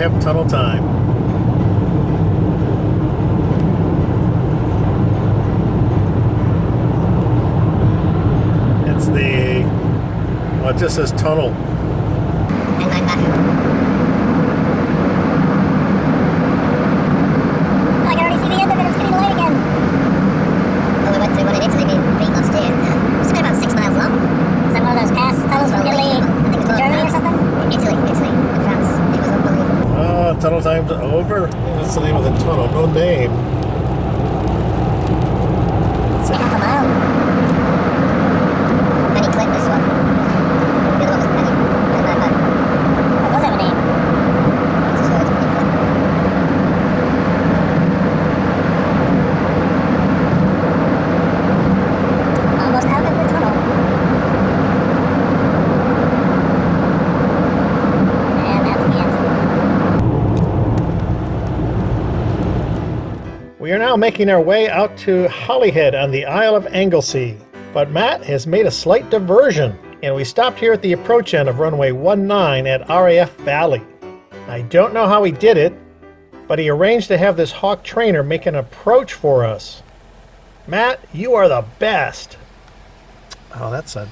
have tunnel time. It's the, well, it just says tunnel. And I'm back. I can already see the end of it. It's getting light again. Well, we went through one in Italy being last year. It's been about 6 miles long. Is that one of those pass tunnels from Italy to Germany or something? Italy, and France. It was unbelievable. Oh, tunnel time's over. What's the name of the tunnel? No name. It's like half a mile. Penny Clip, this one. The other one was Penny. Oh, those have a name. It's a Penny Clip. Almost out of the tunnel. And that's the end. We are now making our way out to Holyhead on the Isle of Anglesey, but Matt has made a slight diversion, and we stopped here at the approach end of runway 19 at RAF Valley. I don't know how he did it, but he arranged to have this Hawk trainer make an approach for us. Matt, you are the best. Oh, that's a...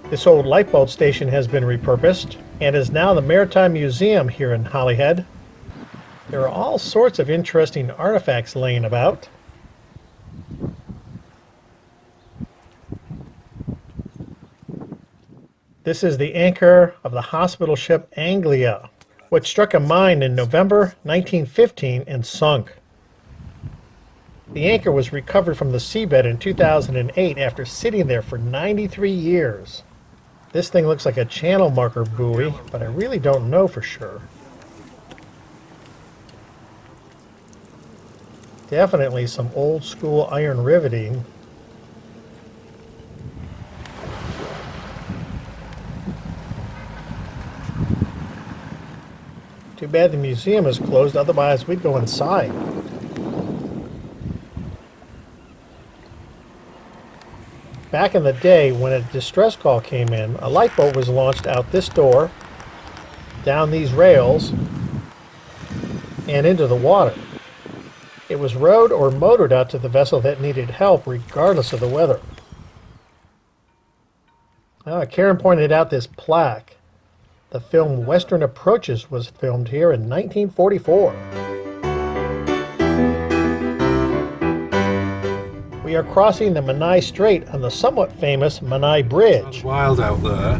This old lifeboat station has been repurposed and is now the Maritime Museum here in Holyhead. There are all sorts of interesting artifacts laying about. This is the anchor of the hospital ship Anglia, which struck a mine in November 1915 and sunk. The anchor was recovered from the seabed in 2008 after sitting there for 93 years. This thing looks like a channel marker buoy, but I really don't know for sure. Definitely some old school iron riveting. Too bad the museum is closed, otherwise we'd go inside. Back in the day, when a distress call came in, a lifeboat was launched out this door, down these rails, and into the water. It was rowed or motored out to the vessel that needed help, regardless of the weather. Karen pointed out this plaque. The film Western Approaches was filmed here in 1944. We are crossing the Menai Strait on the somewhat famous Menai Bridge. It's wild out there.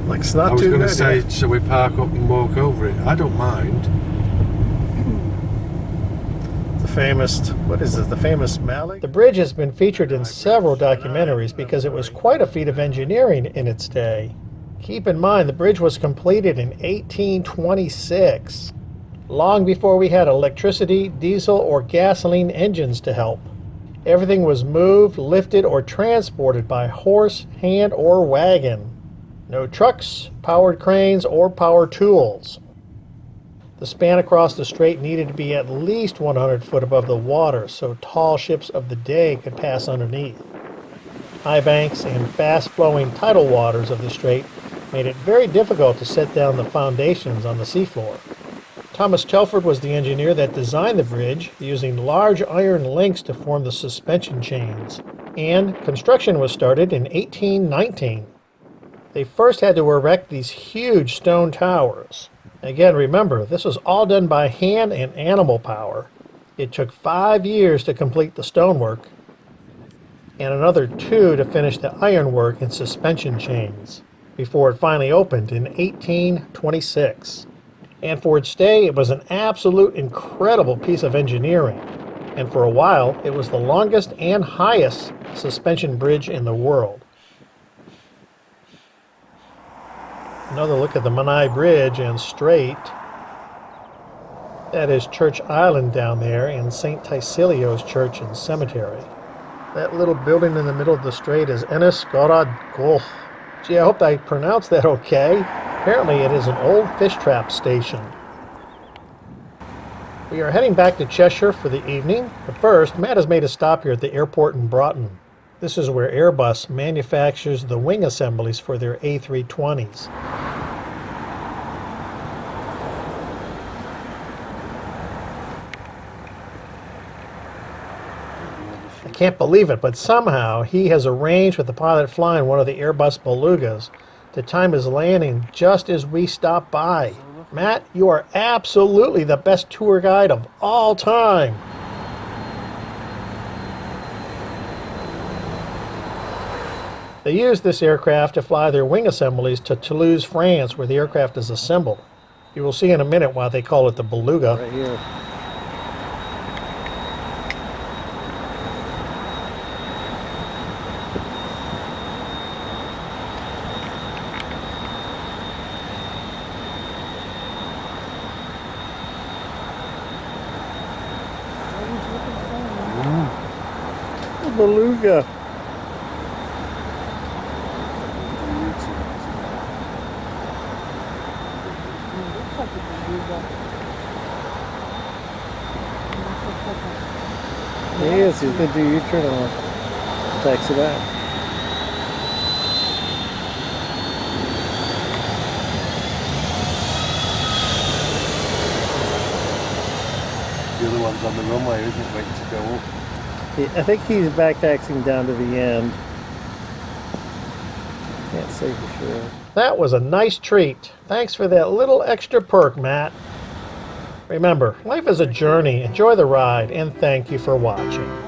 Like, it's not I was too going to good, say, yeah. shall we park up and walk over it? I don't mind. The famous, what is it, the famous Malik? The bridge has been featured in several documentaries because it was quite a feat of engineering in its day. Keep in mind, the bridge was completed in 1826, long before we had electricity, diesel, or gasoline engines to help. Everything was moved, lifted, or transported by horse, hand, or wagon. No trucks, powered cranes, or power tools. The span across the strait needed to be at least 100 foot above the water so tall ships of the day could pass underneath. High banks and fast-flowing tidal waters of the strait made it very difficult to set down the foundations on the seafloor. Thomas Telford was the engineer that designed the bridge, using large iron links to form the suspension chains, and construction was started in 1819. They first had to erect these huge stone towers. Again, remember, this was all done by hand and animal power. It took 5 years to complete the stonework, and another 2 to finish the ironwork and suspension chains, before it finally opened in 1826. And for its day, it was an absolute incredible piece of engineering. And for a while, it was the longest and highest suspension bridge in the world. Another look at the Menai Bridge and Strait. That is Church Island down there and St. Tysilio's Church and Cemetery. That little building in the middle of the strait is Ennis Gorod Gulf. Gee, I hope I pronounced that okay. Apparently it is an old fish trap station. We are heading back to Cheshire for the evening, but first, Matt has made a stop here at the airport in Broughton. This is where Airbus manufactures the wing assemblies for their A320s. I can't believe it, but somehow he has arranged with the pilot flying one of the Airbus Belugas to time his landing just as we stop by. Matt, you are absolutely the best tour guide of all time. They use this aircraft to fly their wing assemblies to Toulouse, France, where the aircraft is assembled. You will see in a minute why they call it the Beluga. Right here. The Beluga. Yes, he's going to do U-turn on taxi back. The other one's on the runway, isn't it, waiting to go up? I think he's back taxiing down to the end. Can't say for sure. That was a nice treat. Thanks for that little extra perk, Matt. Remember, life is a journey. Enjoy the ride, and thank you for watching.